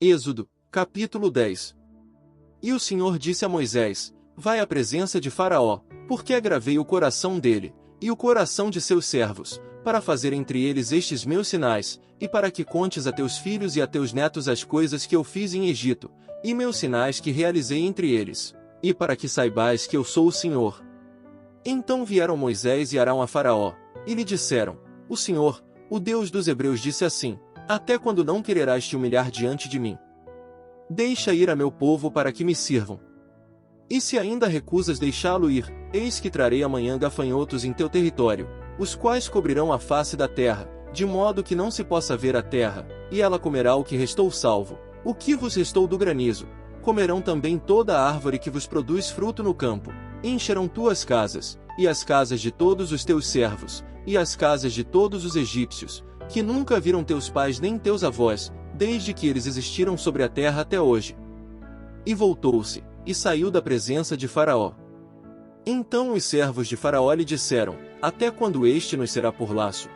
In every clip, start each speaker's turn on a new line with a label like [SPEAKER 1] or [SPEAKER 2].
[SPEAKER 1] Êxodo, capítulo 10. E o Senhor disse a Moisés: Vai à presença de Faraó, porque agravei o coração dele, e o coração de seus servos, para fazer entre eles estes meus sinais, e para que contes a teus filhos e a teus netos as coisas que eu fiz em Egito, e meus sinais que realizei entre eles, e para que saibais que eu sou o Senhor. Então vieram Moisés e Arão a Faraó, e lhe disseram: O Senhor, o Deus dos Hebreus disse assim: Até quando não quererás te humilhar diante de mim? Deixa ir a meu povo para que me sirvam. E se ainda recusas deixá-lo ir, eis que trarei amanhã gafanhotos em teu território, os quais cobrirão a face da terra, de modo que não se possa ver a terra, e ela comerá o que restou salvo, o que vos restou do granizo. Comerão também toda a árvore que vos produz fruto no campo, e encherão tuas casas, e as casas de todos os teus servos, e as casas de todos os egípcios, que nunca viram teus pais nem teus avós, desde que eles existiram sobre a terra até hoje. E voltou-se, e saiu da presença de Faraó. Então os servos de Faraó lhe disseram: Até quando este nos será por laço?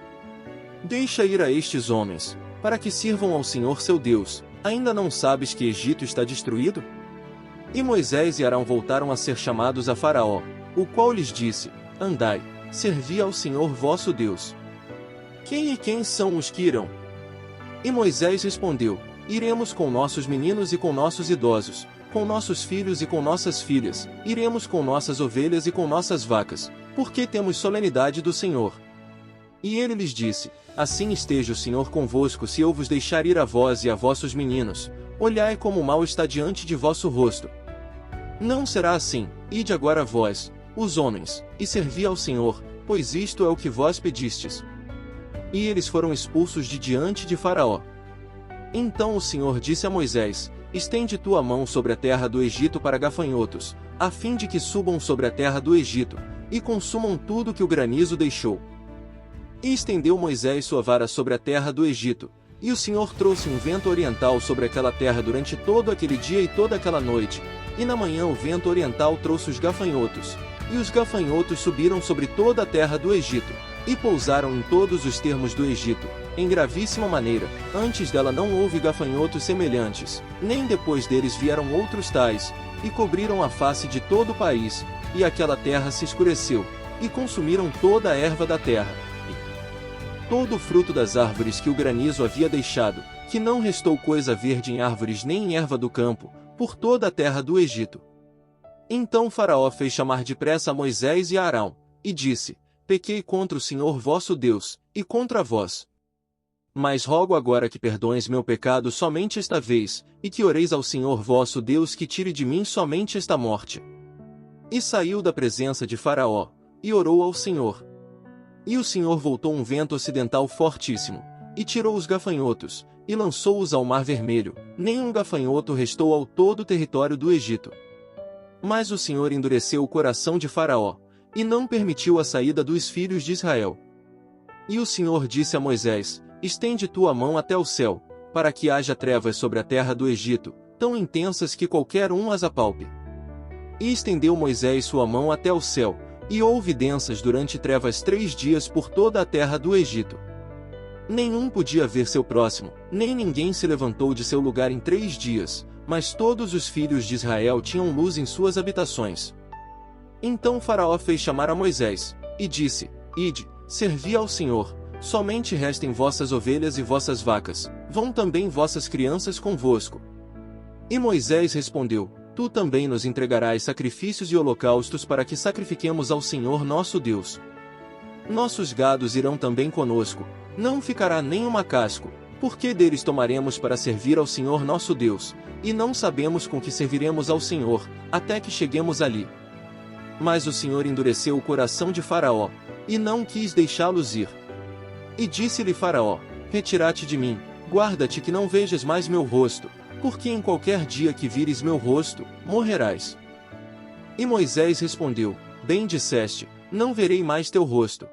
[SPEAKER 1] Deixa ir a estes homens, para que sirvam ao Senhor seu Deus. Ainda não sabes que Egito está destruído? E Moisés e Arão voltaram a ser chamados a Faraó, o qual lhes disse: Andai, servi ao Senhor vosso Deus. Quem são os que irão? E Moisés respondeu: Iremos com nossos meninos e com nossos idosos, com nossos filhos e com nossas filhas, iremos com nossas ovelhas e com nossas vacas, porque temos solenidade do Senhor. E ele lhes disse: Assim esteja o Senhor convosco se eu vos deixar ir a vós e a vossos meninos, olhai como o mal está diante de vosso rosto. Não será assim, ide agora vós, os homens, e servi ao Senhor, pois isto é o que vós pedistes. E eles foram expulsos de diante de Faraó. Então o Senhor disse a Moisés: Estende tua mão sobre a terra do Egito para gafanhotos, a fim de que subam sobre a terra do Egito, e consumam tudo que o granizo deixou. E estendeu Moisés sua vara sobre a terra do Egito, e o Senhor trouxe um vento oriental sobre aquela terra durante todo aquele dia e toda aquela noite, e na manhã o vento oriental trouxe os gafanhotos, e os gafanhotos subiram sobre toda a terra do Egito, e pousaram em todos os termos do Egito, em gravíssima maneira. Antes dela não houve gafanhotos semelhantes, nem depois deles vieram outros tais, e cobriram a face de todo o país, e aquela terra se escureceu, e consumiram toda a erva da terra, e todo o fruto das árvores que o granizo havia deixado, que não restou coisa verde em árvores nem em erva do campo, por toda a terra do Egito. Então Faraó fez chamar depressa a Moisés e a Arão, e disse: Pequei contra o Senhor vosso Deus, e contra vós. Mas rogo agora que perdoes meu pecado somente esta vez, e que oreis ao Senhor vosso Deus que tire de mim somente esta morte. E saiu da presença de Faraó, e orou ao Senhor. E o Senhor voltou um vento ocidental fortíssimo, e tirou os gafanhotos, e lançou-os ao Mar Vermelho. Nenhum gafanhoto restou ao todo o território do Egito. Mas o Senhor endureceu o coração de Faraó, e não permitiu a saída dos filhos de Israel. E o Senhor disse a Moisés: Estende tua mão até o céu, para que haja trevas sobre a terra do Egito, tão intensas que qualquer um as apalpe. E estendeu Moisés sua mão até o céu, e houve densas durante trevas 3 dias por toda a terra do Egito. Nenhum podia ver seu próximo, nem ninguém se levantou de seu lugar em 3 dias, mas todos os filhos de Israel tinham luz em suas habitações. Então Faraó fez chamar a Moisés, e disse: Ide, servi ao Senhor, somente restem vossas ovelhas e vossas vacas, vão também vossas crianças convosco. E Moisés respondeu: Tu também nos entregarás sacrifícios e holocaustos para que sacrifiquemos ao Senhor nosso Deus. Nossos gados irão também conosco, não ficará nenhuma casco, porque deles tomaremos para servir ao Senhor nosso Deus, e não sabemos com que serviremos ao Senhor, até que cheguemos ali. Mas o Senhor endureceu o coração de Faraó, e não quis deixá-los ir. E disse-lhe Faraó: Retira-te de mim, guarda-te que não vejas mais meu rosto, porque em qualquer dia que vires meu rosto, morrerás. E Moisés respondeu: Bem disseste, não verei mais teu rosto,